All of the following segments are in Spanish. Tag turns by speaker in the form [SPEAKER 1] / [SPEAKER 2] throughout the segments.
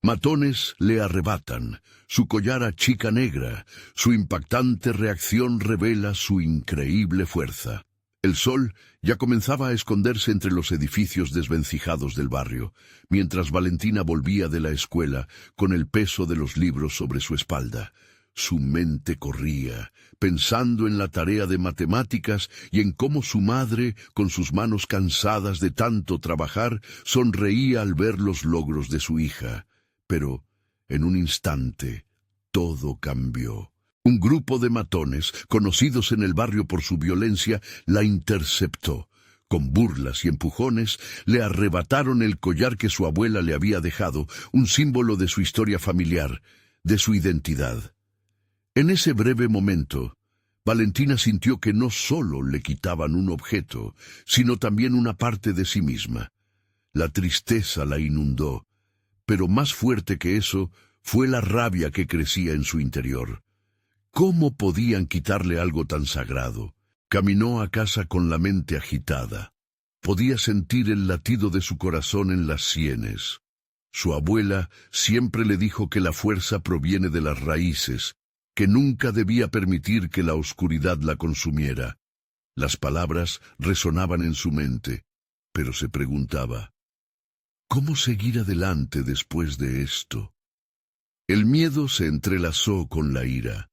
[SPEAKER 1] Matones le arrebatan, su collar achica negra, su impactante reacción revela su increíble fuerza. El sol ya comenzaba a esconderse entre los edificios desvencijados del barrio, mientras Valentina volvía de la escuela con el peso de los libros sobre su espalda. Su mente corría, pensando en la tarea de matemáticas y en cómo su madre, con sus manos cansadas de tanto trabajar, sonreía al ver los logros de su hija. Pero, en un instante, todo cambió. Un grupo de matones, conocidos en el barrio por su violencia, la interceptó. Con burlas y empujones, le arrebataron el collar que su abuela le había dejado, un símbolo de su historia familiar, de su identidad. En ese breve momento, Valentina sintió que no solo le quitaban un objeto, sino también una parte de sí misma. La tristeza la inundó, pero más fuerte que eso fue la rabia que crecía en su interior. ¿Cómo podían quitarle algo tan sagrado? Caminó a casa con la mente agitada. Podía sentir el latido de su corazón en las sienes. Su abuela siempre le dijo que la fuerza proviene de las raíces, que nunca debía permitir que la oscuridad la consumiera. Las palabras resonaban en su mente, pero se preguntaba, ¿cómo seguir adelante después de esto? El miedo se entrelazó con la ira,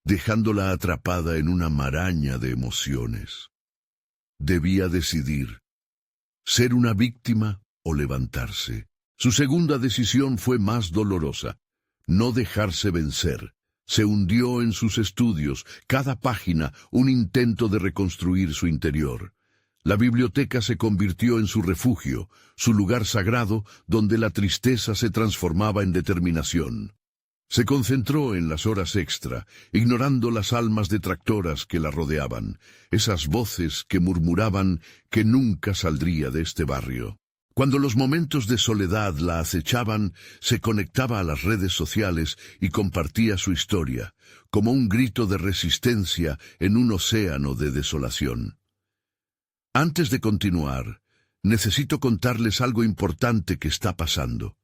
[SPEAKER 1] dejándola atrapada en una maraña de emociones. Debía decidir, ser una víctima o levantarse. Su segunda decisión fue más dolorosa, no dejarse vencer. Se hundió en sus estudios, cada página un intento de reconstruir su interior. La biblioteca se convirtió en su refugio, su lugar sagrado donde la tristeza se transformaba en determinación. Se concentró en las horas extra, ignorando las almas detractoras que la rodeaban, esas voces que murmuraban que nunca saldría de este barrio. Cuando los momentos de soledad la acechaban, se conectaba a las redes sociales y compartía su historia, como un grito de resistencia en un océano de desolación. Antes de continuar, necesito contarles algo importante que está pasando.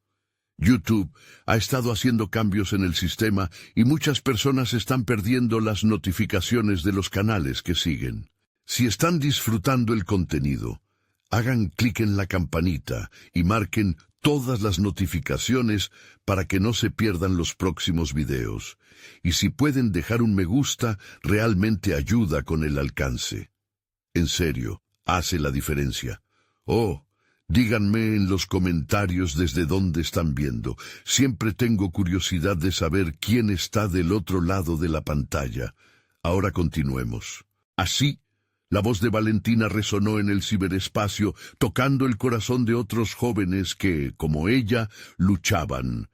[SPEAKER 1] YouTube ha estado haciendo cambios en el sistema y muchas personas están perdiendo las notificaciones de los canales que siguen. Si están disfrutando el contenido, hagan clic en la campanita y marquen todas las notificaciones para que no se pierdan los próximos videos. Y si pueden dejar un me gusta, realmente ayuda con el alcance. En serio, hace la diferencia. Díganme en los comentarios desde dónde están viendo. Siempre tengo curiosidad de saber quién está del otro lado de la pantalla. Ahora continuemos. Así, la voz de Valentina resonó en el ciberespacio, tocando el corazón de otros jóvenes que, como ella, luchaban.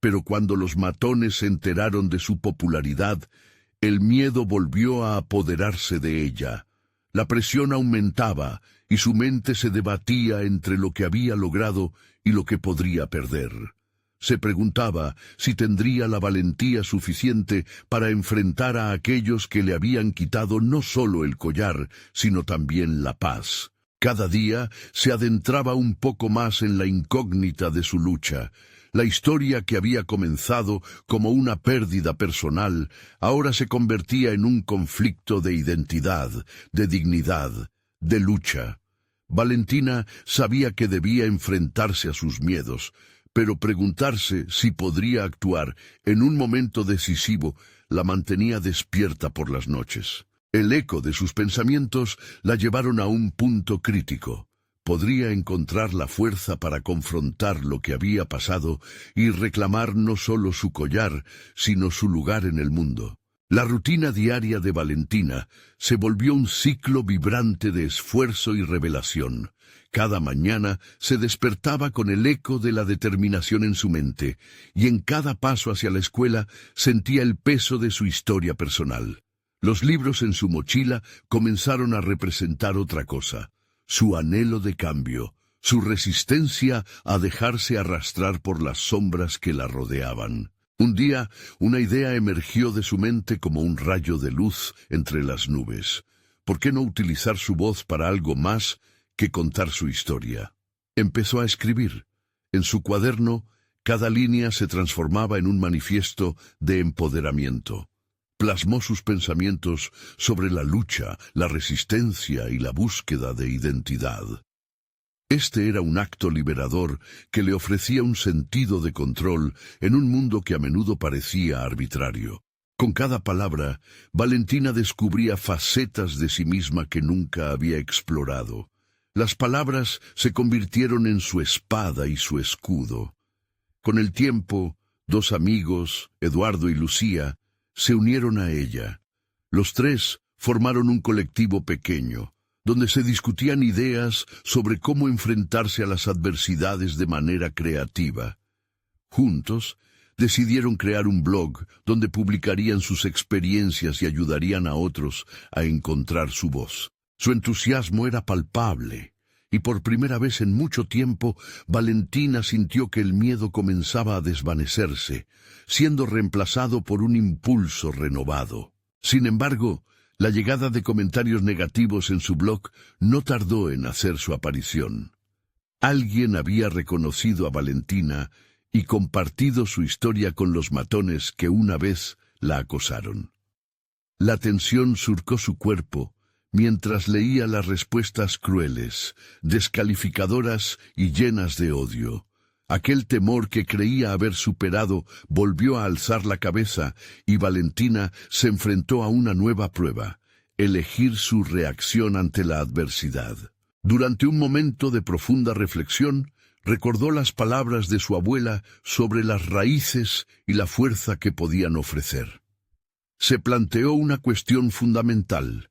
[SPEAKER 1] Pero cuando los matones se enteraron de su popularidad, el miedo volvió a apoderarse de ella. La presión aumentaba y su mente se debatía entre lo que había logrado y lo que podría perder. Se preguntaba si tendría la valentía suficiente para enfrentar a aquellos que le habían quitado no solo el collar, sino también la paz. Cada día se adentraba un poco más en la incógnita de su lucha. La historia que había comenzado como una pérdida personal, ahora se convertía en un conflicto de identidad, de dignidad, de lucha. Valentina sabía que debía enfrentarse a sus miedos, pero preguntarse si podría actuar en un momento decisivo la mantenía despierta por las noches. El eco de sus pensamientos la llevaron a un punto crítico. Podría encontrar la fuerza para confrontar lo que había pasado y reclamar no solo su collar, sino su lugar en el mundo. La rutina diaria de Valentina se volvió un ciclo vibrante de esfuerzo y revelación. Cada mañana se despertaba con el eco de la determinación en su mente, y en cada paso hacia la escuela sentía el peso de su historia personal. Los libros en su mochila comenzaron a representar otra cosa, su anhelo de cambio, su resistencia a dejarse arrastrar por las sombras que la rodeaban. Un día, una idea emergió de su mente como un rayo de luz entre las nubes. ¿Por qué no utilizar su voz para algo más que contar su historia? Empezó a escribir. En su cuaderno Cada línea se transformaba en un manifiesto de empoderamiento. Plasmó sus pensamientos sobre la lucha, la resistencia y la búsqueda de identidad. Este era un acto liberador que le ofrecía un sentido de control en un mundo que a menudo parecía arbitrario. Con cada palabra, Valentina descubría facetas de sí misma que nunca había explorado. Las palabras se convirtieron en su espada y su escudo. Con el tiempo, dos amigos, Eduardo y Lucía, se unieron a ella. Los tres formaron un colectivo pequeño, donde se discutían ideas sobre cómo enfrentarse a las adversidades de manera creativa. Juntos, decidieron crear un blog donde publicarían sus experiencias y ayudarían a otros a encontrar su voz. Su entusiasmo era palpable, y por primera vez en mucho tiempo, Valentina sintió que el miedo comenzaba a desvanecerse, siendo reemplazado por un impulso renovado. Sin embargo, la llegada de comentarios negativos en su blog no tardó en hacer su aparición. Alguien había reconocido a Valentina y compartido su historia con los matones que una vez la acosaron. La tensión surcó su cuerpo mientras leía las respuestas crueles, descalificadoras y llenas de odio. Aquel temor que creía haber superado volvió a alzar la cabeza y Valentina se enfrentó a una nueva prueba: elegir su reacción ante la adversidad. Durante un momento de profunda reflexión, recordó las palabras de su abuela sobre las raíces y la fuerza que podían ofrecer. Se planteó una cuestión fundamental.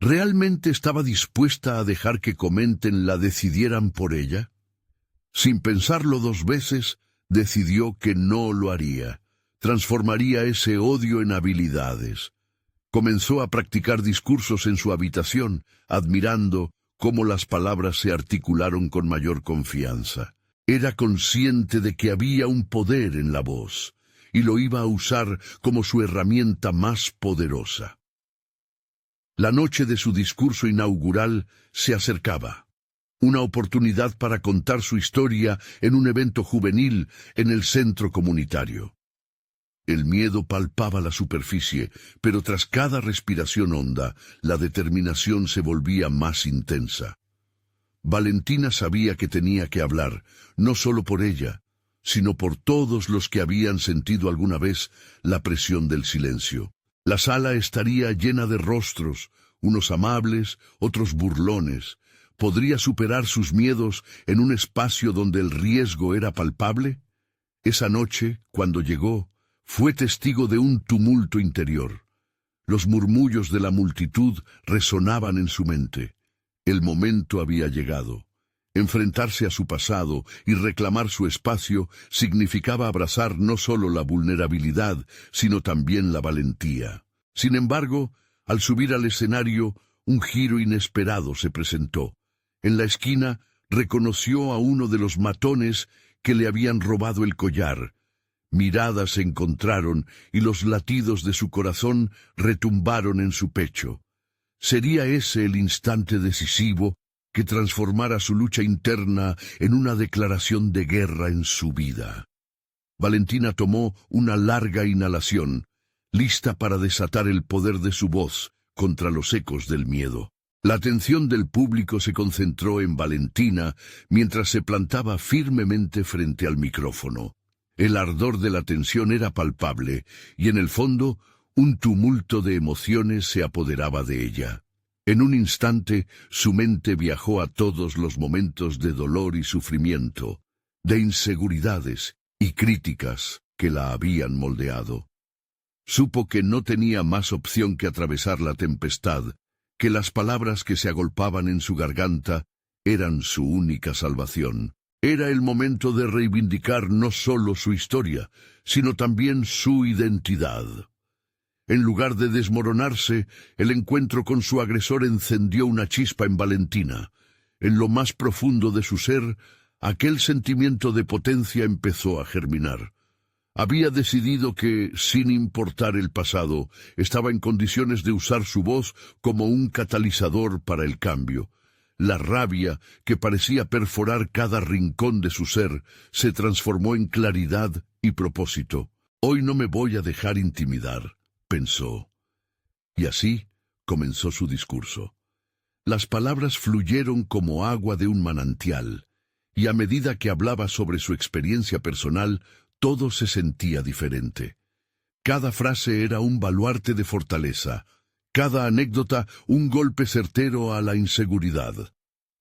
[SPEAKER 1] ¿Realmente estaba dispuesta a dejar que comenten la decidieran por ella? Sin pensarlo dos veces, decidió que no lo haría. Transformaría ese odio en habilidades. Comenzó a practicar discursos en su habitación, admirando cómo las palabras se articularon con mayor confianza. Era consciente de que había un poder en la voz, y lo iba a usar como su herramienta más poderosa. La noche de su discurso inaugural se acercaba. Una oportunidad para contar su historia en un evento juvenil en el centro comunitario. El miedo palpaba la superficie, pero tras cada respiración honda, la determinación se volvía más intensa. Valentina sabía que tenía que hablar, no solo por ella, sino por todos los que habían sentido alguna vez la presión del silencio. La sala estaría llena de rostros, unos amables, otros burlones. ¿Podría superar sus miedos en un espacio donde el riesgo era palpable? Esa noche, cuando llegó, fue testigo de un tumulto interior. Los murmullos de la multitud resonaban en su mente. El momento había llegado. Enfrentarse a su pasado y reclamar su espacio significaba abrazar no solo la vulnerabilidad, sino también la valentía. Sin embargo, al subir al escenario, un giro inesperado se presentó. En la esquina, reconoció a uno de los matones que le habían robado el collar. Miradas se encontraron y los latidos de su corazón retumbaron en su pecho. ¿Sería ese el instante decisivo que transformara su lucha interna en una declaración de guerra en su vida? Valentina tomó una larga inhalación, lista para desatar el poder de su voz contra los ecos del miedo. La atención del público se concentró en Valentina mientras se plantaba firmemente frente al micrófono. El ardor de la tensión era palpable, y en el fondo, un tumulto de emociones se apoderaba de ella. En un instante, su mente viajó a todos los momentos de dolor y sufrimiento, de inseguridades y críticas que la habían moldeado. Supo que no tenía más opción que atravesar la tempestad, que las palabras que se agolpaban en su garganta eran su única salvación. Era el momento de reivindicar no solo su historia, sino también su identidad. En lugar de desmoronarse, el encuentro con su agresor encendió una chispa en Valentina. En lo más profundo de su ser, aquel sentimiento de potencia empezó a germinar. Había decidido que, sin importar el pasado, estaba en condiciones de usar su voz como un catalizador para el cambio. La rabia, que parecía perforar cada rincón de su ser, se transformó en claridad y propósito. «Hoy no me voy a dejar intimidar», pensó. Y así comenzó su discurso. Las palabras fluyeron como agua de un manantial, y a medida que hablaba sobre su experiencia personal, todo se sentía diferente. Cada frase era un baluarte de fortaleza, cada anécdota un golpe certero a la inseguridad.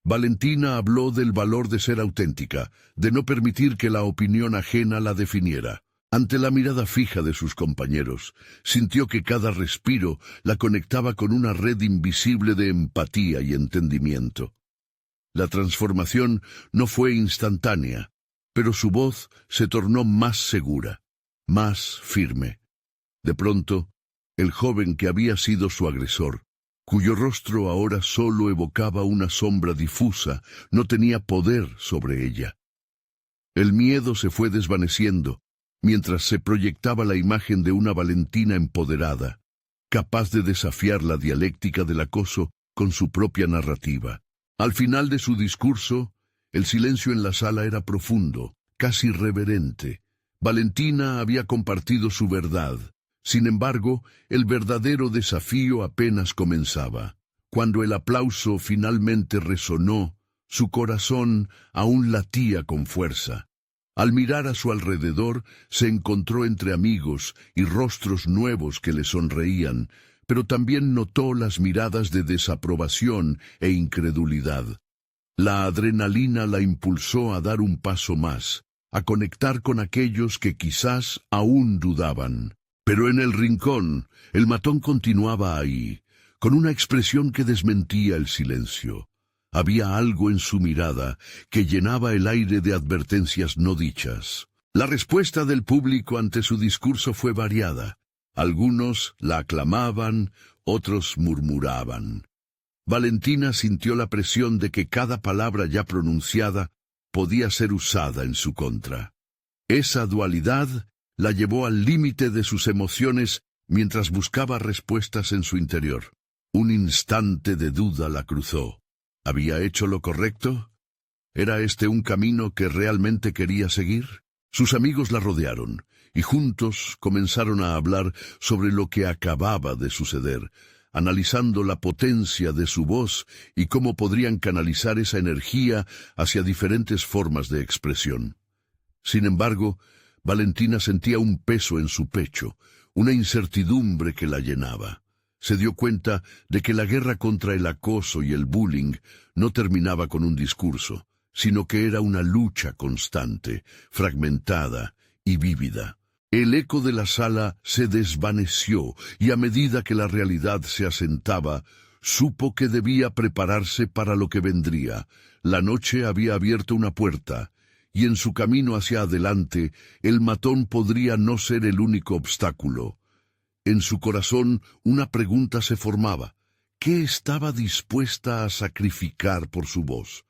[SPEAKER 1] Valentina habló del valor de ser auténtica, de no permitir que la opinión ajena la definiera. Ante la mirada fija de sus compañeros, sintió que cada respiro la conectaba con una red invisible de empatía y entendimiento. La transformación no fue instantánea, pero su voz se tornó más segura, más firme. De pronto, el joven que había sido su agresor, cuyo rostro ahora solo evocaba una sombra difusa, no tenía poder sobre ella. El miedo se fue desvaneciendo, mientras se proyectaba la imagen de una Valentina empoderada, capaz de desafiar la dialéctica del acoso con su propia narrativa. Al final de su discurso, el silencio en la sala era profundo, casi reverente. Valentina había compartido su verdad. Sin embargo, el verdadero desafío apenas comenzaba. Cuando el aplauso finalmente resonó, su corazón aún latía con fuerza. Al mirar a su alrededor, se encontró entre amigos y rostros nuevos que le sonreían, pero también notó las miradas de desaprobación e incredulidad. La adrenalina la impulsó a dar un paso más, a conectar con aquellos que quizás aún dudaban. Pero en el rincón, el matón continuaba ahí, con una expresión que desmentía el silencio. Había algo en su mirada que llenaba el aire de advertencias no dichas. La respuesta del público ante su discurso fue variada. Algunos la aclamaban, otros murmuraban. Valentina sintió la presión de que cada palabra ya pronunciada podía ser usada en su contra. Esa dualidad la llevó al límite de sus emociones mientras buscaba respuestas en su interior. Un instante de duda la cruzó. ¿Había hecho lo correcto? ¿Era este un camino que realmente quería seguir? Sus amigos la rodearon, y juntos comenzaron a hablar sobre lo que acababa de suceder, analizando la potencia de su voz y cómo podrían canalizar esa energía hacia diferentes formas de expresión. Sin embargo, Valentina sentía un peso en su pecho, una incertidumbre que la llenaba. Se dio cuenta de que la guerra contra el acoso y el bullying no terminaba con un discurso, sino que era una lucha constante, fragmentada y vívida. El eco de la sala se desvaneció y a medida que la realidad se asentaba, supo que debía prepararse para lo que vendría. La noche había abierto una puerta, y en su camino hacia adelante, el matón podría no ser el único obstáculo. En su corazón una pregunta se formaba. ¿Qué estaba dispuesta a sacrificar por su voz?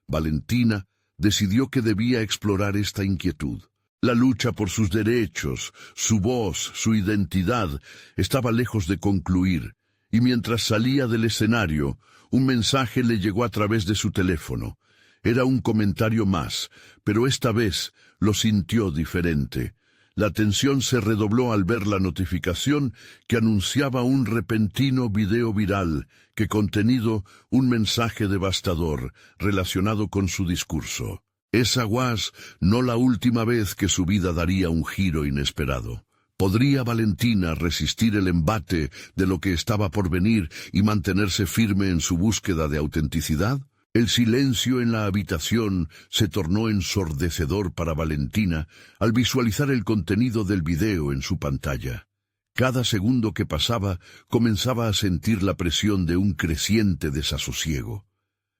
[SPEAKER 1] Valentina decidió que debía explorar esta inquietud. La lucha por sus derechos, su voz, su identidad, estaba lejos de concluir, y mientras salía del escenario, un mensaje le llegó a través de su teléfono. Era un comentario más, pero esta vez lo sintió diferente. La tensión se redobló al ver la notificación que anunciaba un repentino video viral que contenido un mensaje devastador relacionado con su discurso. Esa guas no la última vez que su vida daría un giro inesperado. ¿Podría Valentina resistir el embate de lo que estaba por venir y mantenerse firme en su búsqueda de autenticidad? El silencio en la habitación se tornó ensordecedor para Valentina al visualizar el contenido del video en su pantalla. Cada segundo que pasaba comenzaba a sentir la presión de un creciente desasosiego.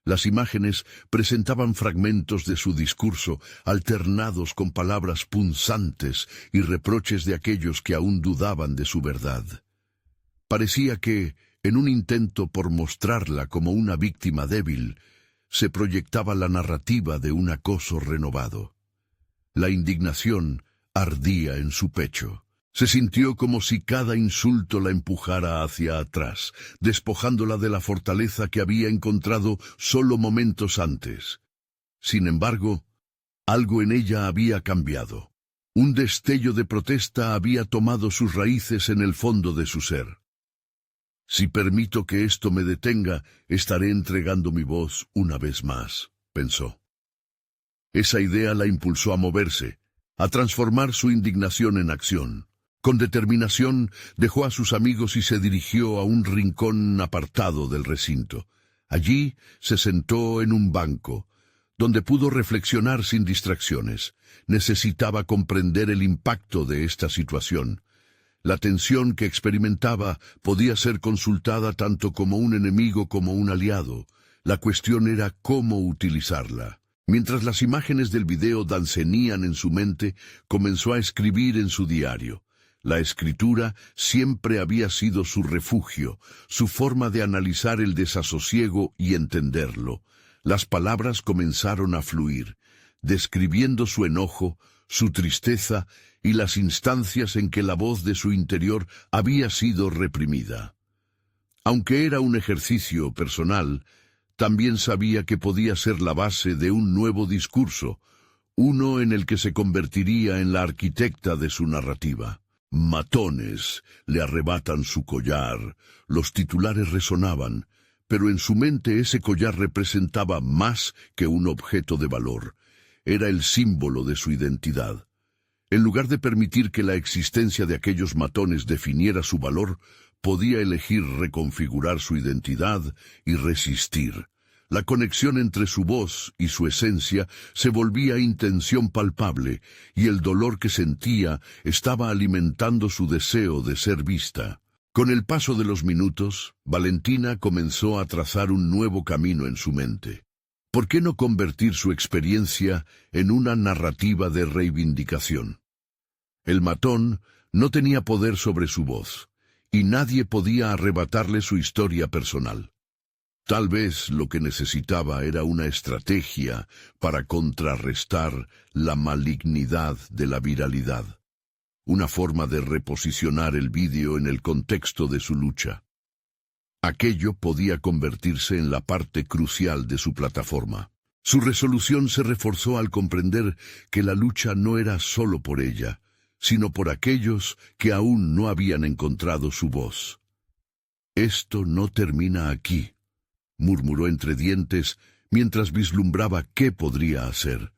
[SPEAKER 1] Las imágenes presentaban fragmentos de su discurso, alternados con palabras punzantes y reproches de aquellos que aún dudaban de su verdad. Parecía que, en un intento por mostrarla como una víctima débil, se proyectaba la narrativa de un acoso renovado. La indignación ardía en su pecho. Se sintió como si cada insulto la empujara hacia atrás, despojándola de la fortaleza que había encontrado solo momentos antes. Sin embargo, algo en ella había cambiado. Un destello de protesta había tomado sus raíces en el fondo de su ser. «Si permito que esto me detenga, estaré entregando mi voz una vez más», pensó. Esa idea la impulsó a moverse, a transformar su indignación en acción. Con determinación, dejó a sus amigos y se dirigió a un rincón apartado del recinto. Allí se sentó en un banco, donde pudo reflexionar sin distracciones. Necesitaba comprender el impacto de esta situación. La tensión que experimentaba podía ser consultada tanto como un enemigo como un aliado. La cuestión era cómo utilizarla. Mientras las imágenes del video dancenían en su mente, comenzó a escribir en su diario. La escritura siempre había sido su refugio, su forma de analizar el desasosiego y entenderlo. Las palabras comenzaron a fluir, describiendo su enojo, su tristeza y las instancias en que la voz de su interior había sido reprimida. Aunque era un ejercicio personal, también sabía que podía ser la base de un nuevo discurso, uno en el que se convertiría en la arquitecta de su narrativa. «Matones le arrebatan su collar», los titulares resonaban, pero en su mente ese collar representaba más que un objeto de valor. Era el símbolo de su identidad. En lugar de permitir que la existencia de aquellos matones definiera su valor, podía elegir reconfigurar su identidad y resistir. La conexión entre su voz y su esencia se volvía intención palpable, y el dolor que sentía estaba alimentando su deseo de ser vista. Con el paso de los minutos, Valentina comenzó a trazar un nuevo camino en su mente. ¿Por qué no convertir su experiencia en una narrativa de reivindicación? El matón no tenía poder sobre su voz, y nadie podía arrebatarle su historia personal. Tal vez lo que necesitaba era una estrategia para contrarrestar la malignidad de la viralidad. Una forma de reposicionar el vídeo en el contexto de su lucha. Aquello podía convertirse en la parte crucial de su plataforma. Su resolución se reforzó al comprender que la lucha no era solo por ella, sino por aquellos que aún no habían encontrado su voz. «Esto no termina aquí», murmuró entre dientes mientras vislumbraba qué podría hacer.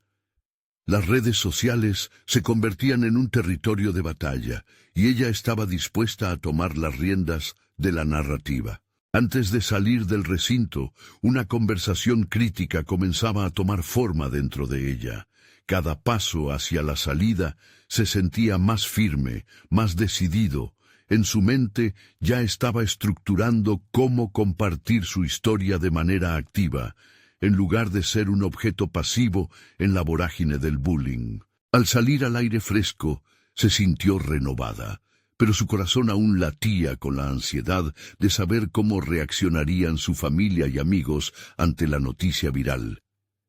[SPEAKER 1] Las redes sociales se convertían en un territorio de batalla, y ella estaba dispuesta a tomar las riendas de la narrativa. Antes de salir del recinto, una conversación crítica comenzaba a tomar forma dentro de ella. Cada paso hacia la salida se sentía más firme, más decidido. En su mente ya estaba estructurando cómo compartir su historia de manera activa, en lugar de ser un objeto pasivo en la vorágine del bullying. Al salir al aire fresco, se sintió renovada, pero su corazón aún latía con la ansiedad de saber cómo reaccionarían su familia y amigos ante la noticia viral.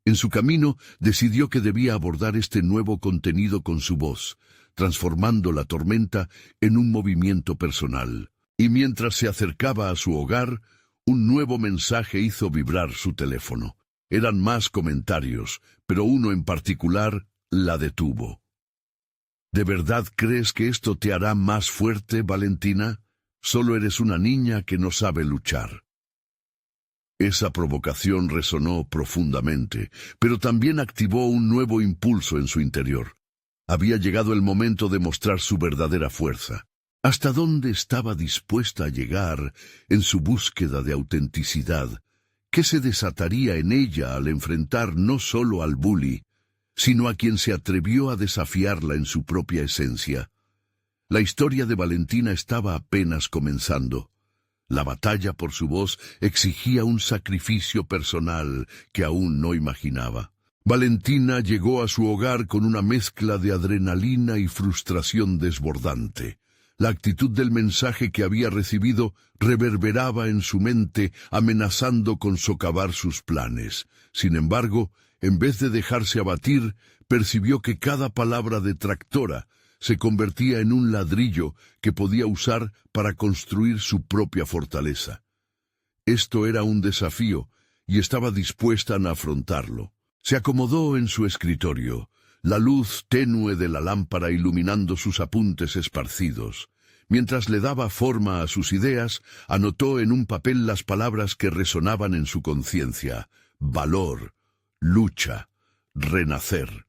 [SPEAKER 1] En su camino, decidió que debía abordar este nuevo contenido con su voz, transformando la tormenta en un movimiento personal. Y mientras se acercaba a su hogar, un nuevo mensaje hizo vibrar su teléfono. Eran más comentarios, pero uno en particular la detuvo. ¿De verdad crees que esto te hará más fuerte, Valentina? Solo eres una niña que no sabe luchar. Esa provocación resonó profundamente, pero también activó un nuevo impulso en su interior. Había llegado el momento de mostrar su verdadera fuerza. ¿Hasta dónde estaba dispuesta a llegar en su búsqueda de autenticidad? ¿Qué se desataría en ella al enfrentar no solo al bully, sino a quien se atrevió a desafiarla en su propia esencia? La historia de Valentina estaba apenas comenzando. La batalla por su voz exigía un sacrificio personal que aún no imaginaba. Valentina llegó a su hogar con una mezcla de adrenalina y frustración desbordante. La actitud del mensaje que había recibido reverberaba en su mente, amenazando con socavar sus planes. Sin embargo, en vez de dejarse abatir, percibió que cada palabra detractora se convertía en un ladrillo que podía usar para construir su propia fortaleza. Esto era un desafío y estaba dispuesta a afrontarlo. Se acomodó en su escritorio, la luz tenue de la lámpara iluminando sus apuntes esparcidos. Mientras le daba forma a sus ideas, anotó en un papel las palabras que resonaban en su conciencia: valor, lucha, renacer.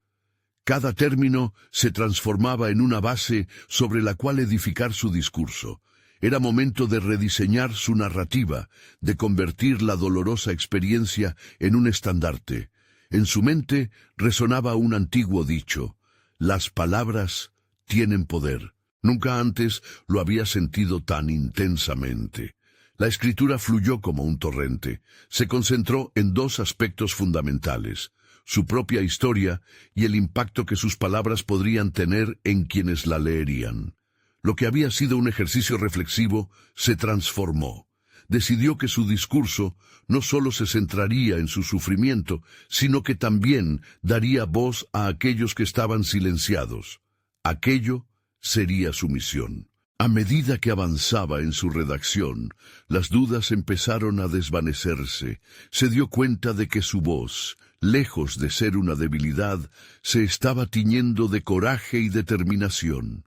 [SPEAKER 1] Cada término se transformaba en una base sobre la cual edificar su discurso. Era momento de rediseñar su narrativa, de convertir la dolorosa experiencia en un estandarte. En su mente resonaba un antiguo dicho: las palabras tienen poder. Nunca antes lo había sentido tan intensamente. La escritura fluyó como un torrente. Se concentró en dos aspectos fundamentales: su propia historia y el impacto que sus palabras podrían tener en quienes la leerían. Lo que había sido un ejercicio reflexivo se transformó. Decidió que su discurso no solo se centraría en su sufrimiento, sino que también daría voz a aquellos que estaban silenciados. Aquello sería su misión. A medida que avanzaba en su redacción, las dudas empezaron a desvanecerse. Se dio cuenta de que su voz, lejos de ser una debilidad, se estaba tiñendo de coraje y determinación.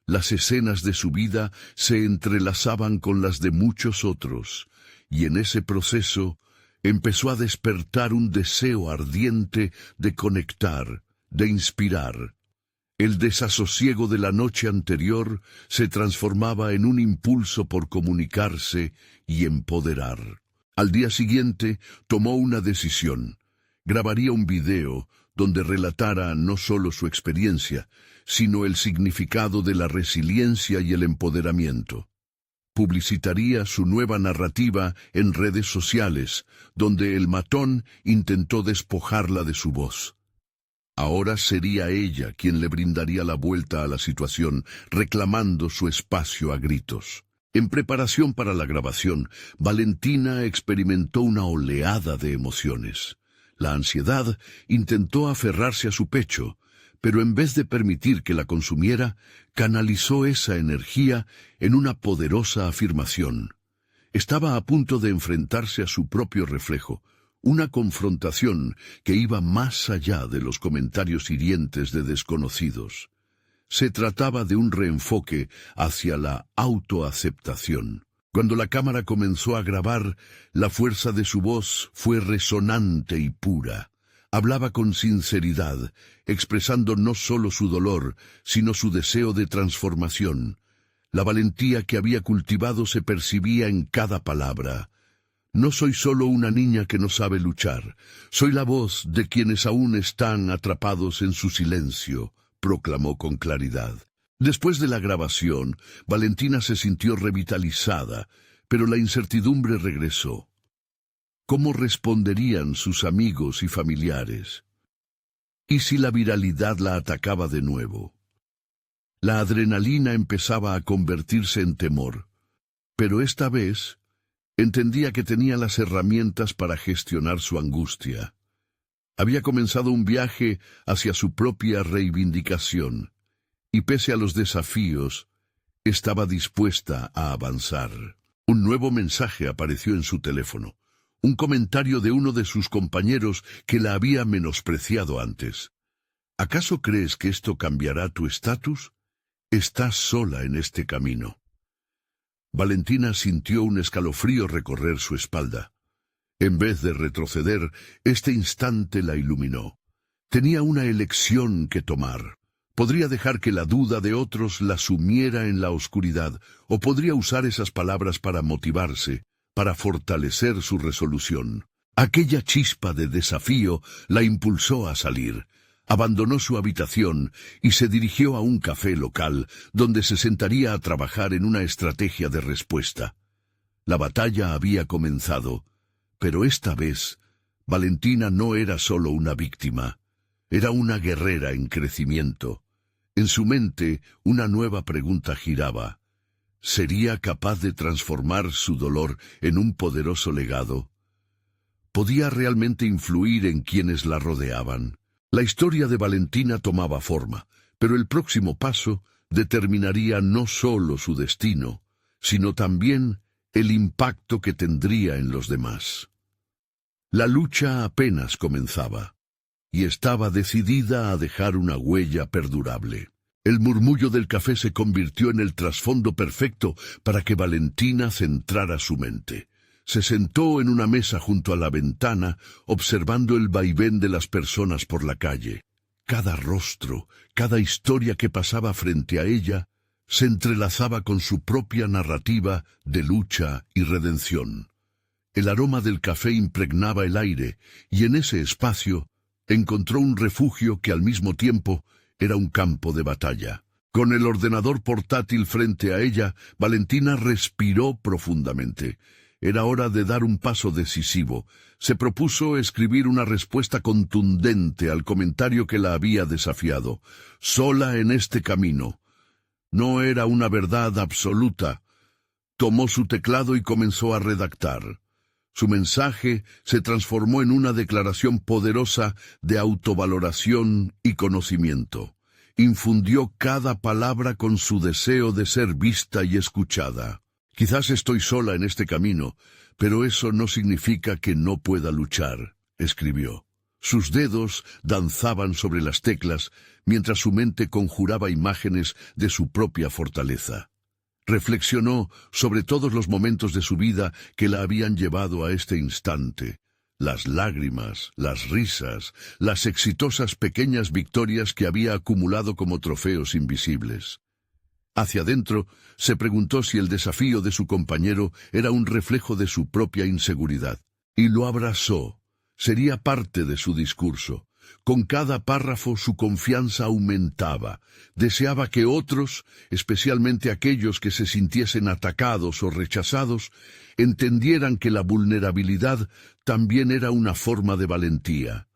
[SPEAKER 1] Las escenas de su vida se entrelazaban con las de muchos otros, y en ese proceso empezó a despertar un deseo ardiente de conectar, de inspirar. El desasosiego de la noche anterior se transformaba en un impulso por comunicarse y empoderar. Al día siguiente tomó una decisión. Grabaría un video donde relatara no solo su experiencia, sino el significado de la resiliencia y el empoderamiento. Publicitaría su nueva narrativa en redes sociales, donde el matón intentó despojarla de su voz. Ahora sería ella quien le brindaría la vuelta a la situación, reclamando su espacio a gritos. En preparación para la grabación, Valentina experimentó una oleada de emociones. La ansiedad intentó aferrarse a su pecho, pero en vez de permitir que la consumiera, canalizó esa energía en una poderosa afirmación. Estaba a punto de enfrentarse a su propio reflejo, una confrontación que iba más allá de los comentarios hirientes de desconocidos. Se trataba de un reenfoque hacia la autoaceptación. Cuando la cámara comenzó a grabar, la fuerza de su voz fue resonante y pura. Hablaba con sinceridad, expresando no solo su dolor, sino su deseo de transformación. La valentía que había cultivado se percibía en cada palabra. No soy solo una niña que no sabe luchar, soy la voz de quienes aún están atrapados en su silencio, proclamó con claridad. Después de la grabación, Valentina se sintió revitalizada, pero la incertidumbre regresó. ¿Cómo responderían sus amigos y familiares? ¿Y si la viralidad la atacaba de nuevo? La adrenalina empezaba a convertirse en temor, pero esta vez entendía que tenía las herramientas para gestionar su angustia. Había comenzado un viaje hacia su propia reivindicación, y pese a los desafíos, estaba dispuesta a avanzar. Un nuevo mensaje apareció en su teléfono, un comentario de uno de sus compañeros que la había menospreciado antes. ¿Acaso crees que esto cambiará tu estatus? Estás sola en este camino. Valentina sintió un escalofrío recorrer su espalda. En vez de retroceder, este instante la iluminó. Tenía una elección que tomar. Podría dejar que la duda de otros la sumiera en la oscuridad, o podría usar esas palabras para motivarse, para fortalecer su resolución. Aquella chispa de desafío la impulsó a salir. Abandonó su habitación y se dirigió a un café local, donde se sentaría a trabajar en una estrategia de respuesta. La batalla había comenzado, pero esta vez, Valentina no era solo una víctima, era una guerrera en crecimiento. En su mente, una nueva pregunta giraba. ¿Sería capaz de transformar su dolor en un poderoso legado? ¿Podía realmente influir en quienes la rodeaban? La historia de Valentina tomaba forma, Pero el próximo paso determinaría no solo su destino, sino también el impacto que tendría en los demás. La lucha apenas comenzaba, y estaba decidida a dejar una huella perdurable. El murmullo del café se convirtió en el trasfondo perfecto para que Valentina centrara su mente. Se sentó en una mesa junto a la ventana, observando el vaivén de las personas por la calle. Cada rostro, cada historia que pasaba frente a ella, se entrelazaba con su propia narrativa de lucha y redención. El aroma del café impregnaba el aire, y en ese espacio encontró un refugio que al mismo tiempo era un campo de batalla. Con el ordenador portátil frente a ella, Valentina respiró profundamente. Era hora de dar un paso decisivo. Se propuso escribir una respuesta contundente al comentario que la había desafiado. Sola en este camino. No era una verdad absoluta. Tomó su teclado y comenzó a redactar. Su mensaje se transformó en una declaración poderosa de autovaloración y conocimiento. Infundió cada palabra con su deseo de ser vista y escuchada. Quizás estoy sola en este camino, pero eso no significa que no pueda luchar, escribió. Sus dedos danzaban sobre las teclas mientras su mente conjuraba imágenes de su propia fortaleza. Reflexionó sobre todos los momentos de su vida que la habían llevado a este instante. Las lágrimas, las risas, las exitosas pequeñas victorias que había acumulado como trofeos invisibles. Hacia adentro, se preguntó si el desafío de su compañero era un reflejo de su propia inseguridad. Y lo abrazó. Sería parte de su discurso. Con cada párrafo su confianza aumentaba. Deseaba que otros, especialmente aquellos que se sintiesen atacados o rechazados, entendieran que la vulnerabilidad también era una forma de valentía.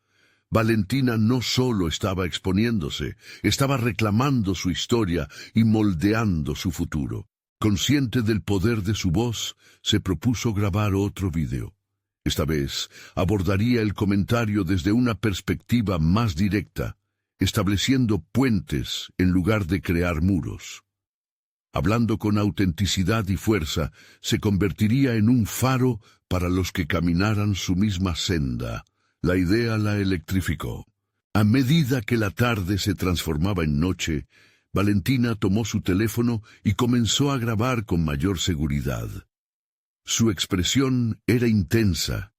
[SPEAKER 1] Valentina no solo estaba exponiéndose, estaba reclamando su historia y moldeando su futuro. Consciente del poder de su voz, se propuso grabar otro video. Esta vez abordaría el comentario desde una perspectiva más directa, estableciendo puentes en lugar de crear muros. Hablando con autenticidad y fuerza, se convertiría en un faro para los que caminaran su misma senda. La idea la electrificó. A medida que la tarde se transformaba en noche, Valentina tomó su teléfono y comenzó a grabar con mayor seguridad. Su expresión era intensa,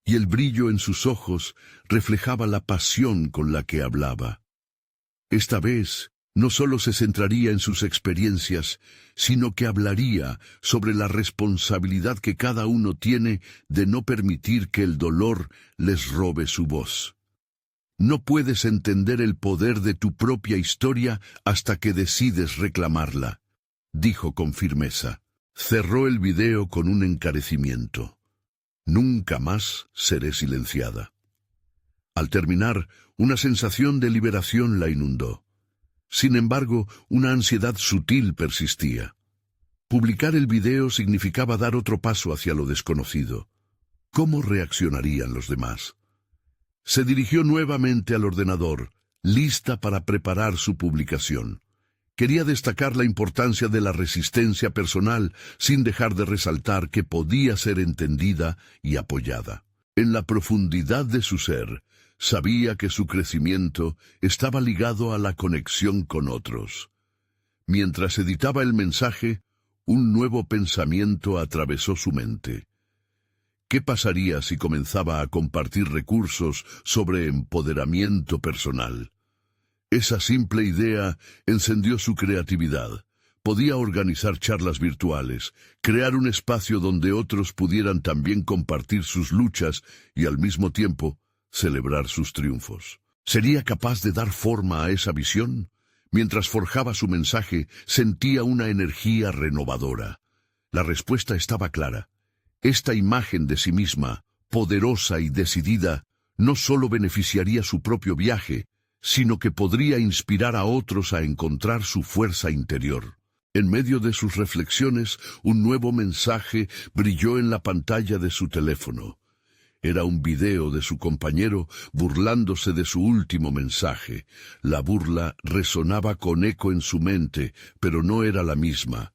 [SPEAKER 1] y el brillo en sus ojos reflejaba la pasión con la que hablaba. Esta vez, no solo se centraría en sus experiencias, sino que hablaría sobre la responsabilidad que cada uno tiene de no permitir que el dolor les robe su voz. No puedes entender el poder de tu propia historia hasta que decides reclamarla, dijo con firmeza. Cerró el video con un encarecimiento. Nunca más seré silenciada. Al terminar, una sensación de liberación la inundó. Sin embargo, una ansiedad sutil persistía. Publicar el video significaba dar otro paso hacia lo desconocido. ¿Cómo reaccionarían los demás? Se dirigió nuevamente al ordenador, lista para preparar su publicación. Quería destacar la importancia de la resistencia personal sin dejar de resaltar que podía ser entendida y apoyada. En la profundidad de su ser, sabía que su crecimiento estaba ligado a la conexión con otros. Mientras editaba el mensaje, un nuevo pensamiento atravesó su mente. ¿Qué pasaría si comenzaba a compartir recursos sobre empoderamiento personal? Esa simple idea encendió su creatividad. Podía organizar charlas virtuales, crear un espacio donde otros pudieran también compartir sus luchas y al mismo tiempo celebrar sus triunfos. ¿Sería capaz de dar forma a esa visión? Mientras forjaba su mensaje, sentía una energía renovadora. La respuesta estaba clara. Esta imagen de sí misma, poderosa y decidida, no solo beneficiaría su propio viaje, sino que podría inspirar a otros a encontrar su fuerza interior. En medio de sus reflexiones, un nuevo mensaje brilló en la pantalla de su teléfono. Era un video de su compañero burlándose de su último mensaje. La burla resonaba con eco en su mente, pero no era la misma.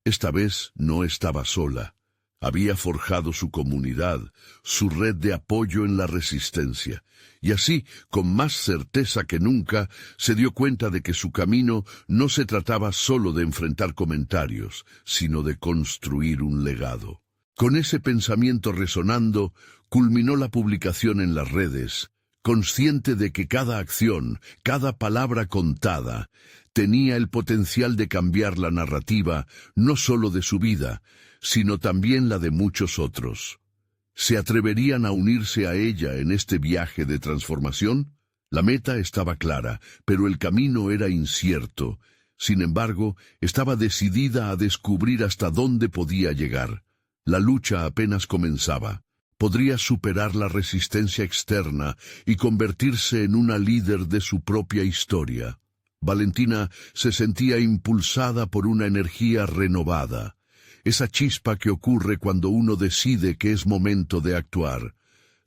[SPEAKER 1] Esta vez no estaba sola. Había forjado su comunidad, su red de apoyo en la resistencia, y así, con más certeza que nunca, se dio cuenta de que su camino no se trataba solo de enfrentar comentarios, sino de construir un legado. Con ese pensamiento resonando, culminó la publicación en las redes, consciente de que cada acción, cada palabra contada, tenía el potencial de cambiar la narrativa no solo de su vida, sino también la de muchos otros. ¿Se atreverían a unirse a ella en este viaje de transformación? La meta estaba clara, pero el camino era incierto. Sin embargo, estaba decidida a descubrir hasta dónde podía llegar. La lucha apenas comenzaba. Podría superar la resistencia externa y convertirse en una líder de su propia historia. Valentina se sentía impulsada por una energía renovada. Esa chispa que ocurre cuando uno decide que es momento de actuar.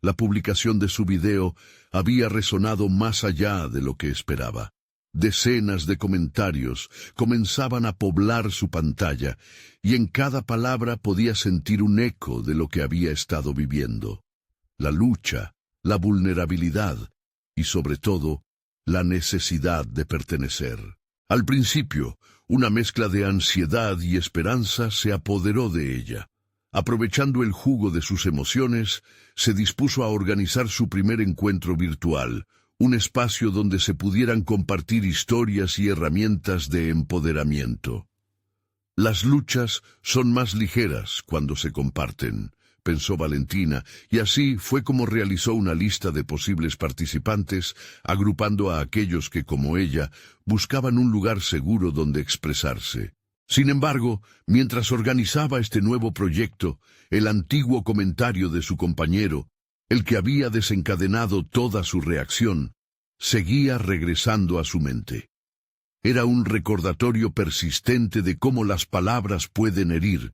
[SPEAKER 1] La publicación de su video había resonado más allá de lo que esperaba. Decenas de comentarios comenzaban a poblar su pantalla, y en cada palabra podía sentir un eco de lo que había estado viviendo. La lucha, la vulnerabilidad y, sobre todo, la necesidad de pertenecer. Al principio, una mezcla de ansiedad y esperanza se apoderó de ella. Aprovechando el jugo de sus emociones, se dispuso a organizar su primer encuentro virtual, un espacio donde se pudieran compartir historias y herramientas de empoderamiento. Las luchas son más ligeras cuando se comparten, pensó Valentina, y así fue como realizó una lista de posibles participantes, agrupando a aquellos que, como ella, buscaban un lugar seguro donde expresarse. Sin embargo, mientras organizaba este nuevo proyecto, el antiguo comentario de su compañero, el que había desencadenado toda su reacción, seguía regresando a su mente. Era un recordatorio persistente de cómo las palabras pueden herir,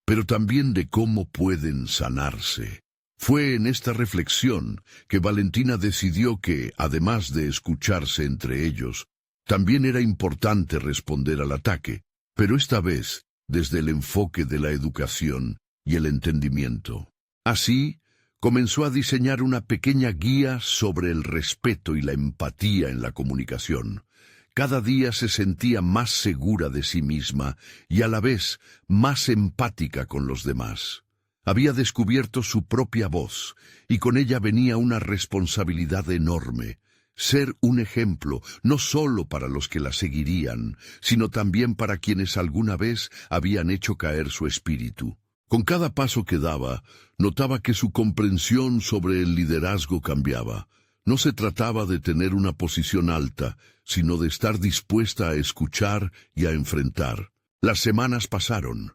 [SPEAKER 1] pero también de cómo pueden sanarse. Fue en esta reflexión que Valentina decidió que, además de escucharse entre ellos, también era importante responder al ataque, pero esta vez desde el enfoque de la educación y el entendimiento. Así, comenzó a diseñar una pequeña guía sobre el respeto y la empatía en la comunicación. Cada día se sentía más segura de sí misma y a la vez más empática con los demás. Había descubierto su propia voz y con ella venía una responsabilidad enorme. Ser un ejemplo, no solo para los que la seguirían, sino también para quienes alguna vez habían hecho caer su espíritu. Con cada paso que daba, notaba que su comprensión sobre el liderazgo cambiaba. No se trataba de tener una posición alta, sino de estar dispuesta a escuchar y a enfrentar. Las semanas pasaron,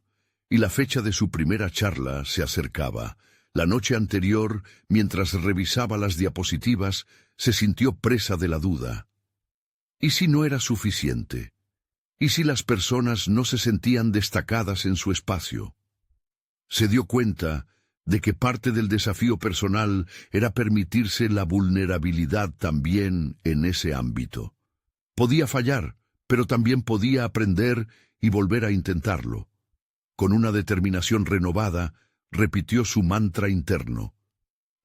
[SPEAKER 1] y la fecha de su primera charla se acercaba. La noche anterior, mientras revisaba las diapositivas, se sintió presa de la duda. ¿Y si no era suficiente? ¿Y si las personas no se sentían destacadas en su espacio? Se dio cuenta de que parte del desafío personal era permitirse la vulnerabilidad también en ese ámbito. Podía fallar, pero también podía aprender y volver a intentarlo. Con una determinación renovada, repitió su mantra interno.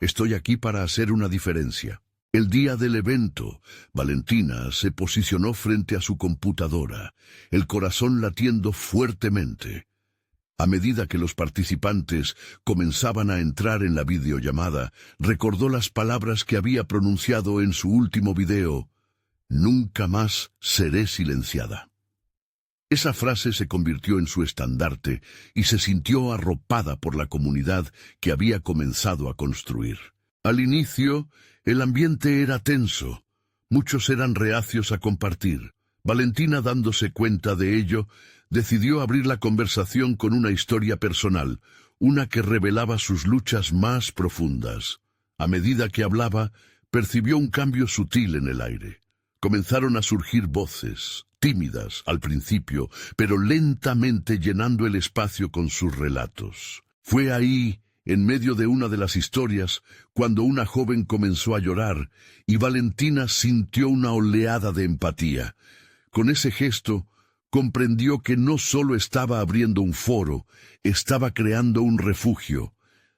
[SPEAKER 1] Estoy aquí para hacer una diferencia. El día del evento, Valentina se posicionó frente a su computadora, el corazón latiendo fuertemente. A medida que los participantes comenzaban a entrar en la videollamada, recordó las palabras que había pronunciado en su último video: «Nunca más seré silenciada». Esa frase se convirtió en su estandarte y se sintió arropada por la comunidad que había comenzado a construir. Al inicio, el ambiente era tenso. Muchos eran reacios a compartir. Valentina, dándose cuenta de ello, decidió abrir la conversación con una historia personal, una que revelaba sus luchas más profundas. A medida que hablaba, percibió un cambio sutil en el aire. Comenzaron a surgir voces, tímidas al principio, pero lentamente llenando el espacio con sus relatos. Fue ahí, en medio de una de las historias, cuando una joven comenzó a llorar, y Valentina sintió una oleada de empatía. Con ese gesto, comprendió que no solo estaba abriendo un foro, estaba creando un refugio.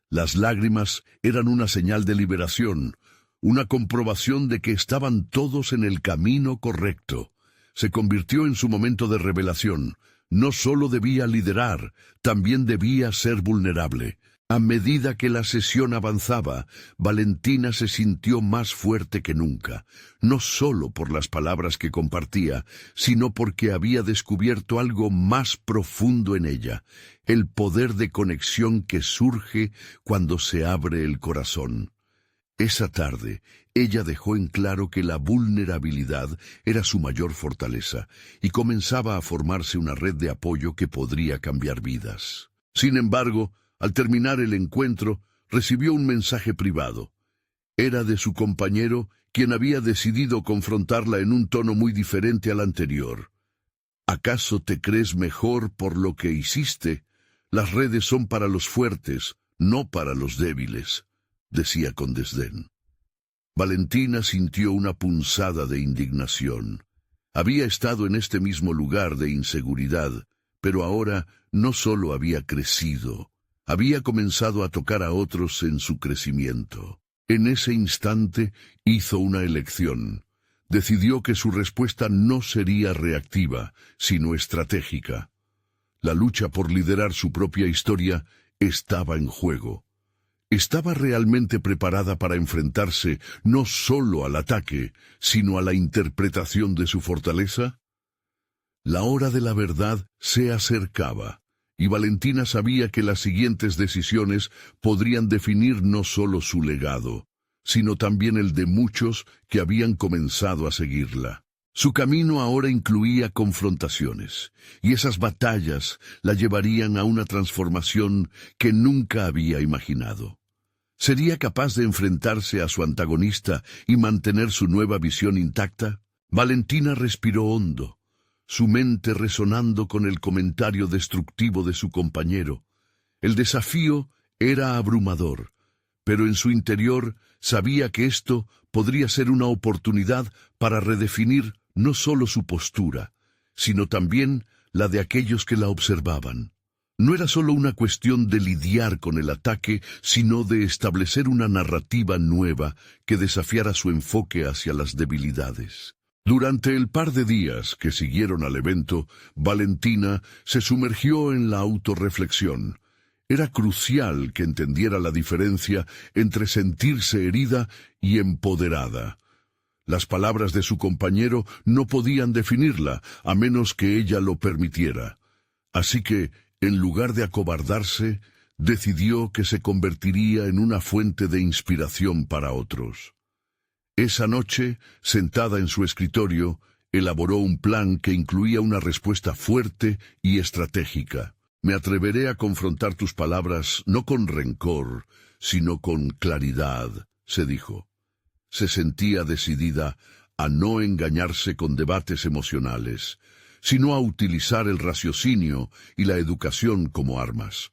[SPEAKER 1] Las lágrimas eran una señal de liberación, una comprobación de que estaban todos en el camino correcto. Se convirtió en su momento de revelación. No solo debía liderar, también debía ser vulnerable. A medida que la sesión avanzaba, Valentina se sintió más fuerte que nunca, no solo por las palabras que compartía, sino porque había descubierto algo más profundo en ella, el poder de conexión que surge cuando se abre el corazón. Esa tarde, ella dejó en claro que la vulnerabilidad era su mayor fortaleza, y comenzaba a formarse una red de apoyo que podría cambiar vidas. Sin embargo, al terminar el encuentro, recibió un mensaje privado. Era de su compañero, quien había decidido confrontarla en un tono muy diferente al anterior. ¿Acaso te crees mejor por lo que hiciste? Las redes son para los fuertes, no para los débiles, decía con desdén. Valentina sintió una punzada de indignación. Había estado en este mismo lugar de inseguridad, pero ahora no solo había crecido, había comenzado a tocar a otros en su crecimiento. En ese instante hizo una elección. Decidió que su respuesta no sería reactiva, sino estratégica. La lucha por liderar su propia historia estaba en juego. ¿Estaba realmente preparada para enfrentarse no solo al ataque, sino a la interpretación de su fortaleza? La hora de la verdad se acercaba, y Valentina sabía que las siguientes decisiones podrían definir no solo su legado, sino también el de muchos que habían comenzado a seguirla. Su camino ahora incluía confrontaciones, y esas batallas la llevarían a una transformación que nunca había imaginado. ¿Sería capaz de enfrentarse a su antagonista y mantener su nueva visión intacta? Valentina respiró hondo, su mente resonando con el comentario destructivo de su compañero. El desafío era abrumador, pero en su interior sabía que esto podría ser una oportunidad para redefinir no solo su postura, sino también la de aquellos que la observaban. No era solo una cuestión de lidiar con el ataque, sino de establecer una narrativa nueva que desafiara su enfoque hacia las debilidades. Durante el par de días que siguieron al evento, Valentina se sumergió en la autorreflexión. Era crucial que entendiera la diferencia entre sentirse herida y empoderada. Las palabras de su compañero no podían definirla, a menos que ella lo permitiera. Así que, en lugar de acobardarse, decidió que se convertiría en una fuente de inspiración para otros. Esa noche, sentada en su escritorio, elaboró un plan que incluía una respuesta fuerte y estratégica. Me atreveré a confrontar tus palabras no con rencor, sino con claridad, se dijo. Se sentía decidida a no engañarse con debates emocionales, sino a utilizar el raciocinio y la educación como armas.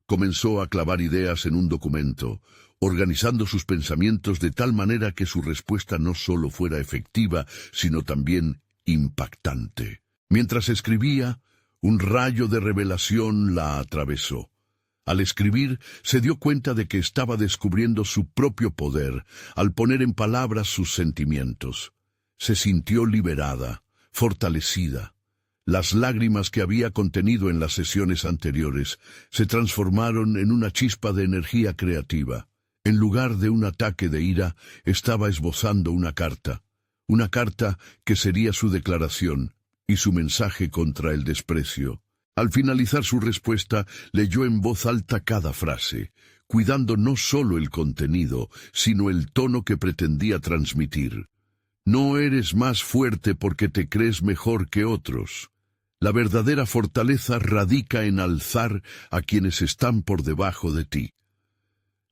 [SPEAKER 1] Comenzó a clavar ideas en un documento, organizando sus pensamientos de tal manera que su respuesta no solo fuera efectiva, sino también impactante. Mientras escribía, un rayo de revelación la atravesó. Al escribir, se dio cuenta de que estaba descubriendo su propio poder al poner en palabras sus sentimientos. Se sintió liberada, fortalecida. Las lágrimas que había contenido en las sesiones anteriores se transformaron en una chispa de energía creativa. En lugar de un ataque de ira, estaba esbozando una carta que sería su declaración y su mensaje contra el desprecio. Al finalizar su respuesta, leyó en voz alta cada frase, cuidando no solo el contenido, sino el tono que pretendía transmitir. No eres más fuerte porque te crees mejor que otros. La verdadera fortaleza radica en alzar a quienes están por debajo de ti.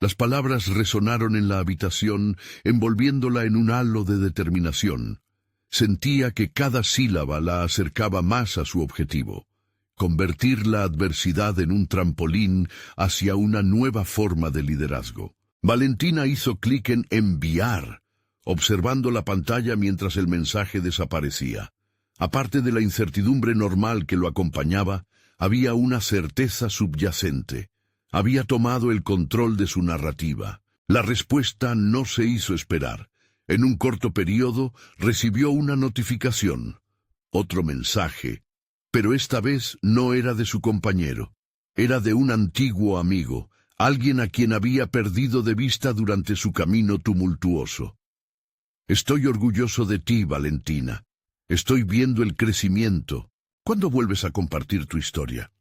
[SPEAKER 1] Las palabras resonaron en la habitación, envolviéndola en un halo de determinación. Sentía que cada sílaba la acercaba más a su objetivo. convertir la adversidad en un trampolín hacia una nueva forma de liderazgo. Valentina hizo clic en enviar, observando la pantalla mientras el mensaje desaparecía. Aparte de la incertidumbre normal que lo acompañaba, había una certeza subyacente. Había tomado el control de su narrativa. La respuesta no se hizo esperar. En un corto periodo recibió una notificación. Otro mensaje, pero esta vez no era de su compañero. Era de un antiguo amigo, alguien a quien había perdido de vista durante su camino tumultuoso. Estoy orgulloso de ti, Valentina. Estoy viendo el crecimiento. ¿Cuándo vuelves a compartir tu historia?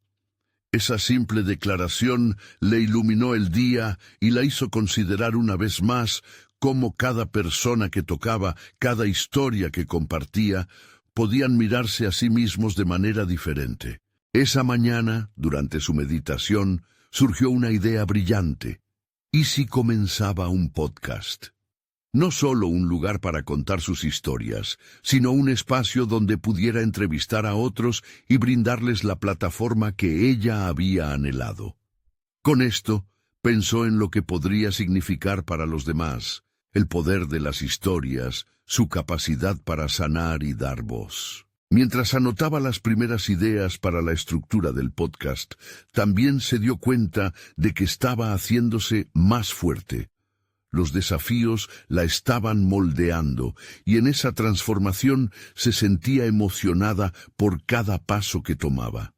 [SPEAKER 1] Esa simple declaración le iluminó el día y la hizo considerar una vez más cómo cada persona que tocaba, cada historia que compartía, podían mirarse a sí mismos de manera diferente. Esa mañana, durante su meditación, surgió una idea brillante. ¿Y si comenzaba un podcast? No solo un lugar para contar sus historias, sino un espacio donde pudiera entrevistar a otros y brindarles la plataforma que ella había anhelado. Con esto, pensó en lo que podría significar para los demás, el poder de las historias, su capacidad para sanar y dar voz. Mientras anotaba las primeras ideas para la estructura del podcast, también se dio cuenta de que estaba haciéndose más fuerte. Los desafíos la estaban moldeando, y en esa transformación se sentía emocionada por cada paso que tomaba.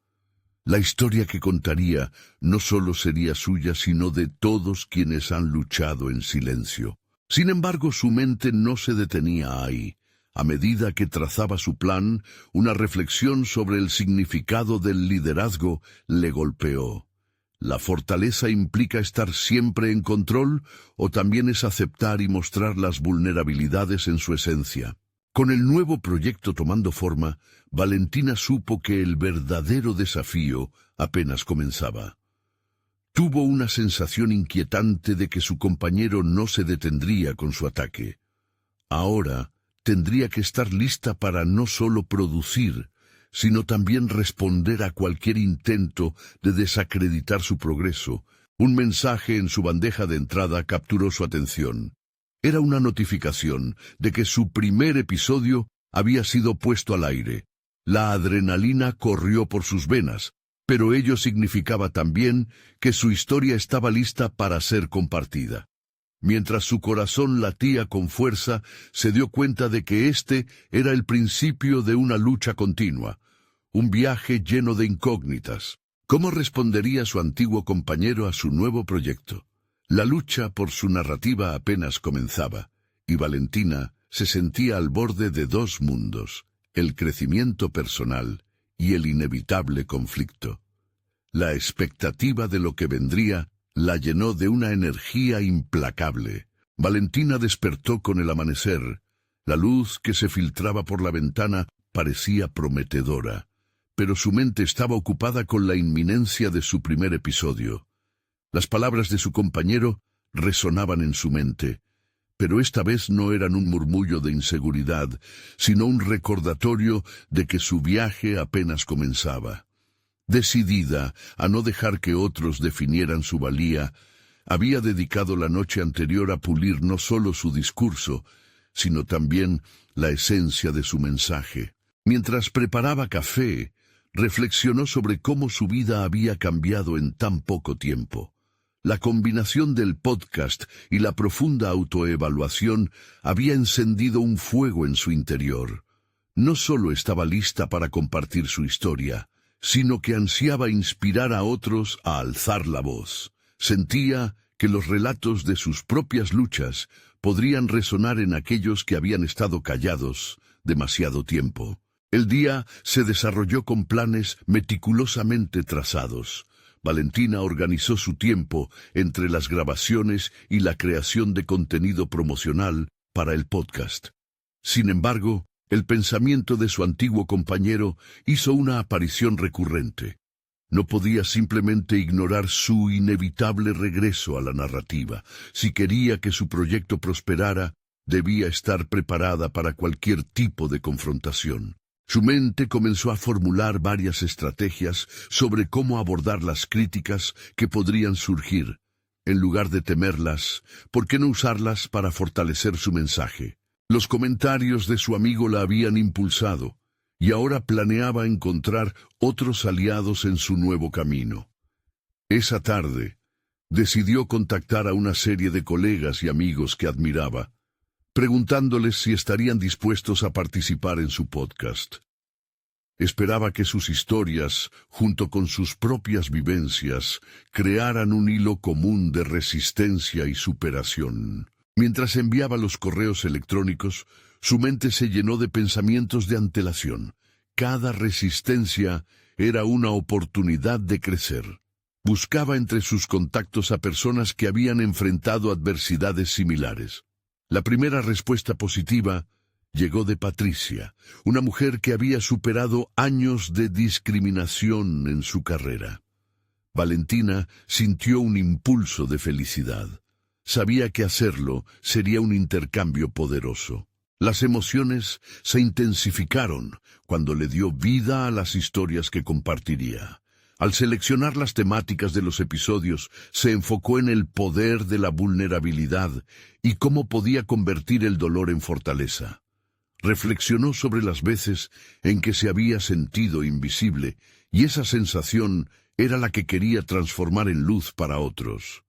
[SPEAKER 1] La historia que contaría no solo sería suya, sino de todos quienes han luchado en silencio. Sin embargo, su mente no se detenía ahí. A medida que trazaba su plan, una reflexión sobre el significado del liderazgo le golpeó. ¿La fortaleza implica estar siempre en control o también es aceptar y mostrar las vulnerabilidades en su esencia? Con el nuevo proyecto tomando forma, Valentina supo que el verdadero desafío apenas comenzaba. Tuvo una sensación inquietante de que su compañero no se detendría con su ataque. Ahora tendría que estar lista para no solo producir, sino también responder a cualquier intento de desacreditar su progreso. Un mensaje en su bandeja de entrada capturó su atención. Era una notificación de que su primer episodio había sido puesto al aire. La adrenalina corrió por sus venas, pero ello significaba también que su historia estaba lista para ser compartida. Mientras su corazón latía con fuerza, se dio cuenta de que este era el principio de una lucha continua, un viaje lleno de incógnitas. ¿Cómo respondería su antiguo compañero a su nuevo proyecto? La lucha por su narrativa apenas comenzaba, y Valentina se sentía al borde de dos mundos, el crecimiento personal y el inevitable conflicto. La expectativa de lo que vendría la llenó de una energía implacable. Valentina despertó con el amanecer. La luz que se filtraba por la ventana parecía prometedora, pero su mente estaba ocupada con la inminencia de su primer episodio. Las palabras de su compañero resonaban en su mente, pero esta vez no eran un murmullo de inseguridad, sino un recordatorio de que su viaje apenas comenzaba. Decidida a no dejar que otros definieran su valía, había dedicado la noche anterior a pulir no solo su discurso, sino también la esencia de su mensaje. Mientras preparaba café, reflexionó sobre cómo su vida había cambiado en tan poco tiempo. La combinación del podcast y la profunda autoevaluación había encendido un fuego en su interior. No solo estaba lista para compartir su historia, sino que ansiaba inspirar a otros a alzar la voz. Sentía que los relatos de sus propias luchas podrían resonar en aquellos que habían estado callados demasiado tiempo. El día se desarrolló con planes meticulosamente trazados. Valentina organizó su tiempo entre las grabaciones y la creación de contenido promocional para el podcast. Sin embargo, el pensamiento de su antiguo compañero hizo una aparición recurrente. No podía simplemente ignorar su inevitable regreso a la narrativa. Si quería que su proyecto prosperara, debía estar preparada para cualquier tipo de confrontación. Su mente comenzó a formular varias estrategias sobre cómo abordar las críticas que podrían surgir. En lugar de temerlas, ¿por qué no usarlas para fortalecer su mensaje? Los comentarios de su amigo la habían impulsado, y ahora planeaba encontrar otros aliados en su nuevo camino. Esa tarde, decidió contactar a una serie de colegas y amigos que admiraba, preguntándoles si estarían dispuestos a participar en su podcast. Esperaba que sus historias, junto con sus propias vivencias, crearan un hilo común de resistencia y superación. Mientras enviaba los correos electrónicos, su mente se llenó de pensamientos de antelación. Cada resistencia era una oportunidad de crecer. Buscaba entre sus contactos a personas que habían enfrentado adversidades similares. La primera respuesta positiva llegó de Patricia, una mujer que había superado años de discriminación en su carrera. Valentina sintió un impulso de felicidad. Sabía que hacerlo sería un intercambio poderoso. Las emociones se intensificaron cuando le dio vida a las historias que compartiría. Al seleccionar las temáticas de los episodios, se enfocó en el poder de la vulnerabilidad y cómo podía convertir el dolor en fortaleza. Reflexionó sobre las veces en que se había sentido invisible, y esa sensación era la que quería transformar en luz para otros.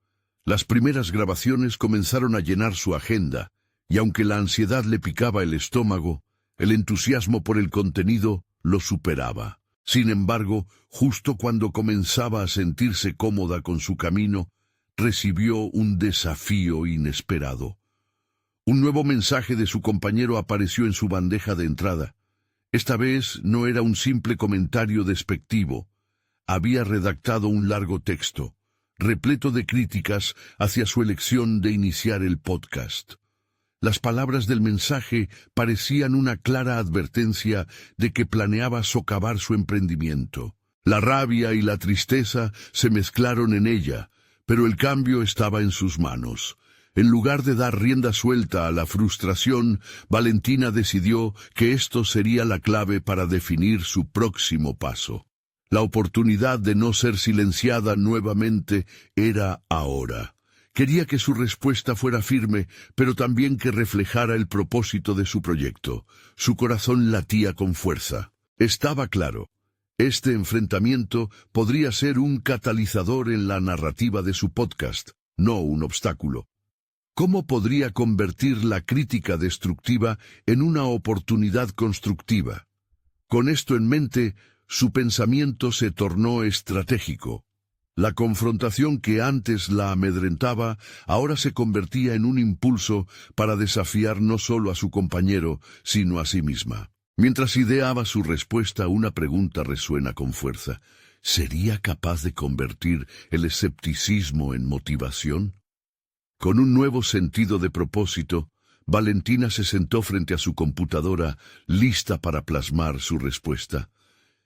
[SPEAKER 1] Las primeras grabaciones comenzaron a llenar su agenda, y aunque la ansiedad le picaba el estómago, el entusiasmo por el contenido lo superaba. Sin embargo, justo cuando comenzaba a sentirse cómoda con su camino, recibió un desafío inesperado. Un nuevo mensaje de su compañero apareció en su bandeja de entrada. Esta vez no era un simple comentario despectivo. Había redactado un largo texto, repleto de críticas hacia su elección de iniciar el podcast. Las palabras del mensaje parecían una clara advertencia de que planeaba socavar su emprendimiento. La rabia y la tristeza se mezclaron en ella, pero el cambio estaba en sus manos. En lugar de dar rienda suelta a la frustración, Valentina decidió que esto sería la clave para definir su próximo paso. La oportunidad de no ser silenciada nuevamente era ahora. Quería que su respuesta fuera firme, pero también que reflejara el propósito de su proyecto. Su corazón latía con fuerza. Estaba claro. Este enfrentamiento podría ser un catalizador en la narrativa de su podcast, no un obstáculo. ¿Cómo podría convertir la crítica destructiva en una oportunidad constructiva? Con esto en mente, su pensamiento se tornó estratégico. La confrontación que antes la amedrentaba ahora se convertía en un impulso para desafiar no solo a su compañero, sino a sí misma. Mientras ideaba su respuesta, una pregunta resuena con fuerza. ¿Sería capaz de convertir el escepticismo en motivación? Con un nuevo sentido de propósito, Valentina se sentó frente a su computadora, lista para plasmar su respuesta.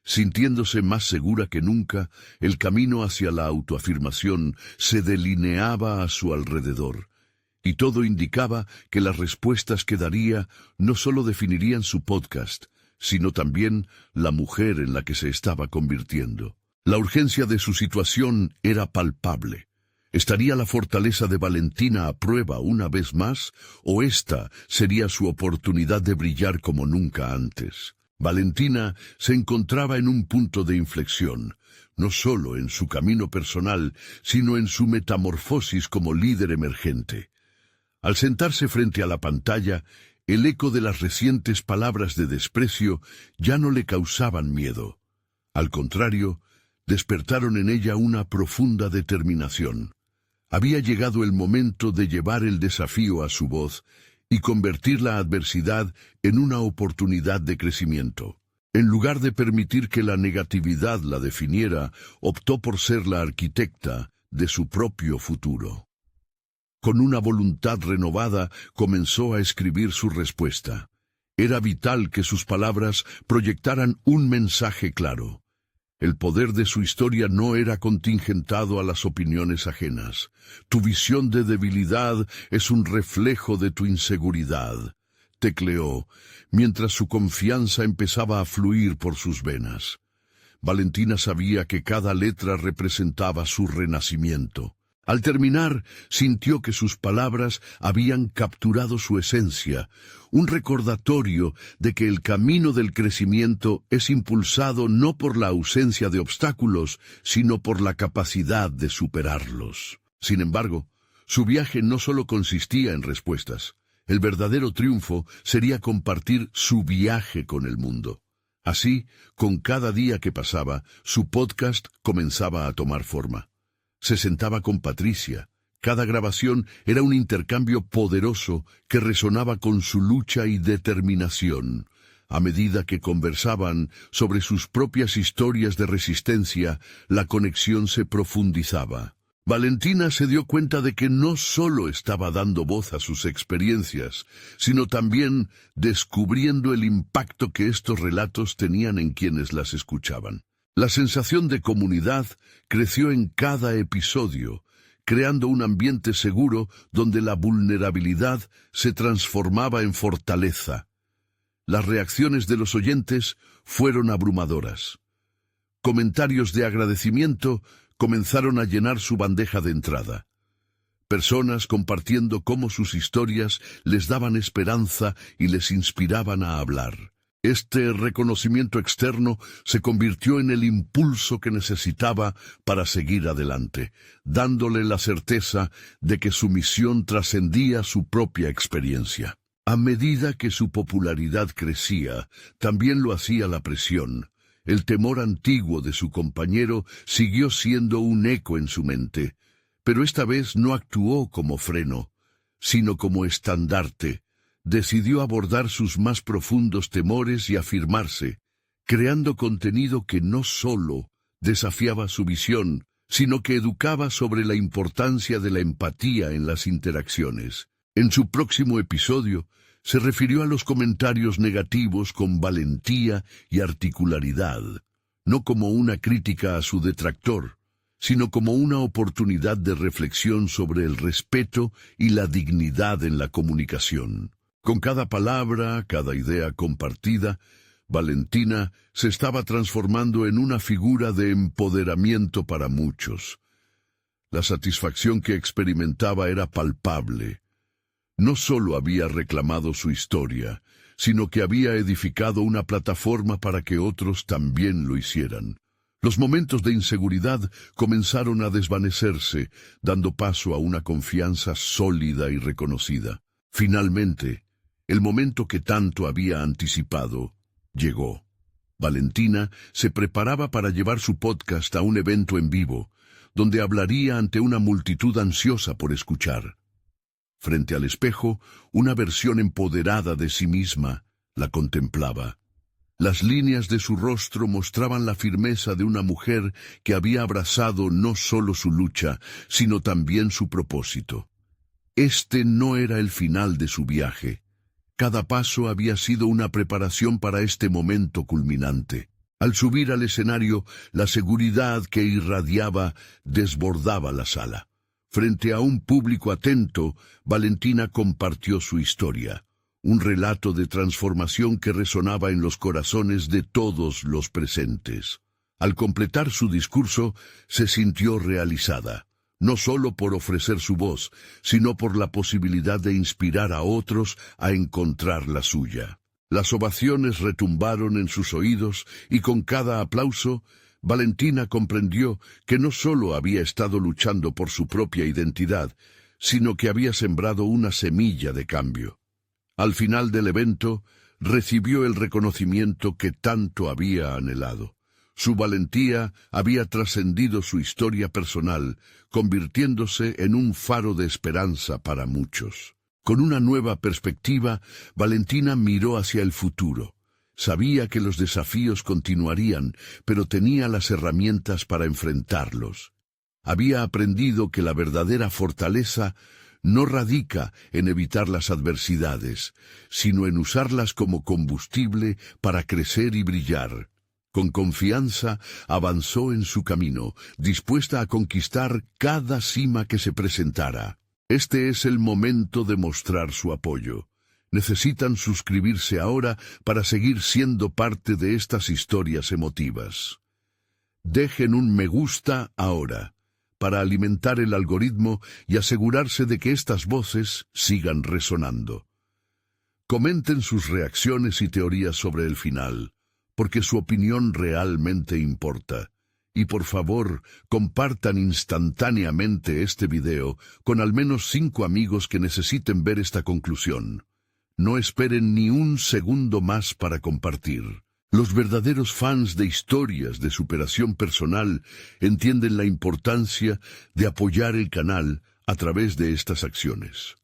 [SPEAKER 1] Sintiéndose más segura que nunca, el camino hacia la autoafirmación se delineaba a su alrededor, y todo indicaba que las respuestas que daría no solo definirían su podcast, sino también la mujer en la que se estaba convirtiendo. La urgencia de su situación era palpable. ¿Estaría la fortaleza de Valentina a prueba una vez más, o esta sería su oportunidad de brillar como nunca antes? Valentina se encontraba en un punto de inflexión, no solo en su camino personal, sino en su metamorfosis como líder emergente. Al sentarse frente a la pantalla, el eco de las recientes palabras de desprecio ya no le causaban miedo. Al contrario, despertaron en ella una profunda determinación. Había llegado el momento de llevar el desafío a su voz y convertir la adversidad en una oportunidad de crecimiento. En lugar de permitir que la negatividad la definiera, optó por ser la arquitecta de su propio futuro. Con una voluntad renovada, comenzó a escribir su respuesta. Era vital que sus palabras proyectaran un mensaje claro. El poder de su historia no era contingentado a las opiniones ajenas. Tu visión de debilidad es un reflejo de tu inseguridad. tecleó, mientras su confianza empezaba a fluir por sus venas. Valentina sabía que cada letra representaba su renacimiento. Al terminar, sintió que sus palabras habían capturado su esencia, un recordatorio de que el camino del crecimiento es impulsado no por la ausencia de obstáculos, sino por la capacidad de superarlos. Sin embargo, su viaje no solo consistía en respuestas. El verdadero triunfo sería compartir su viaje con el mundo. Así, con cada día que pasaba, su podcast comenzaba a tomar forma. Se sentaba con Patricia. Cada grabación era un intercambio poderoso que resonaba con su lucha y determinación. A medida que conversaban sobre sus propias historias de resistencia, la conexión se profundizaba. Valentina se dio cuenta de que no solo estaba dando voz a sus experiencias, sino también descubriendo el impacto que estos relatos tenían en quienes las escuchaban. La sensación de comunidad creció en cada episodio, creando un ambiente seguro donde la vulnerabilidad se transformaba en fortaleza. Las reacciones de los oyentes fueron abrumadoras. Comentarios de agradecimiento comenzaron a llenar su bandeja de entrada. Personas compartiendo cómo sus historias les daban esperanza y les inspiraban a hablar. Este reconocimiento externo se convirtió en el impulso que necesitaba para seguir adelante, dándole la certeza de que su misión trascendía su propia experiencia. A medida que su popularidad crecía, también lo hacía la presión. El temor antiguo de su compañero siguió siendo un eco en su mente, pero esta vez no actuó como freno, sino como estandarte. Decidió abordar sus más profundos temores y afirmarse, creando contenido que no solo desafiaba su visión, sino que educaba sobre la importancia de la empatía en las interacciones. En su próximo episodio, se refirió a los comentarios negativos con valentía y articularidad, no como una crítica a su detractor, sino como una oportunidad de reflexión sobre el respeto y la dignidad en la comunicación. Con cada palabra, cada idea compartida, Valentina se estaba transformando en una figura de empoderamiento para muchos. La satisfacción que experimentaba era palpable. No solo había reclamado su historia, sino que había edificado una plataforma para que otros también lo hicieran. Los momentos de inseguridad comenzaron a desvanecerse, dando paso a una confianza sólida y reconocida. Finalmente, el momento que tanto había anticipado llegó. Valentina se preparaba para llevar su podcast a un evento en vivo, donde hablaría ante una multitud ansiosa por escuchar. Frente al espejo, una versión empoderada de sí misma la contemplaba. Las líneas de su rostro mostraban la firmeza de una mujer que había abrazado no solo su lucha, sino también su propósito. Este no era el final de su viaje. Cada paso había sido una preparación para este momento culminante. Al subir al escenario, la seguridad que irradiaba desbordaba la sala. Frente a un público atento, Valentina compartió su historia, un relato de transformación que resonaba en los corazones de todos los presentes. Al completar su discurso, se sintió realizada, no solo por ofrecer su voz, sino por la posibilidad de inspirar a otros a encontrar la suya. Las ovaciones retumbaron en sus oídos y con cada aplauso, Valentina comprendió que no solo había estado luchando por su propia identidad, sino que había sembrado una semilla de cambio. Al final del evento, recibió el reconocimiento que tanto había anhelado. Su valentía había trascendido su historia personal, convirtiéndose en un faro de esperanza para muchos. Con una nueva perspectiva, Valentina miró hacia el futuro. Sabía que los desafíos continuarían, pero tenía las herramientas para enfrentarlos. Había aprendido que la verdadera fortaleza no radica en evitar las adversidades, sino en usarlas como combustible para crecer y brillar. Con confianza avanzó en su camino, dispuesta a conquistar cada cima que se presentara. Este es el momento de mostrar su apoyo. Necesitan suscribirse ahora para seguir siendo parte de estas historias emotivas. Dejen un me gusta ahora, para alimentar el algoritmo y asegurarse de que estas voces sigan resonando. Comenten sus reacciones y teorías sobre el final, porque su opinión realmente importa. Y por favor, compartan instantáneamente este video con al menos 5 amigos que necesiten ver esta conclusión. No esperen ni un segundo más para compartir. Los verdaderos fans de historias de superación personal entienden la importancia de apoyar el canal a través de estas acciones.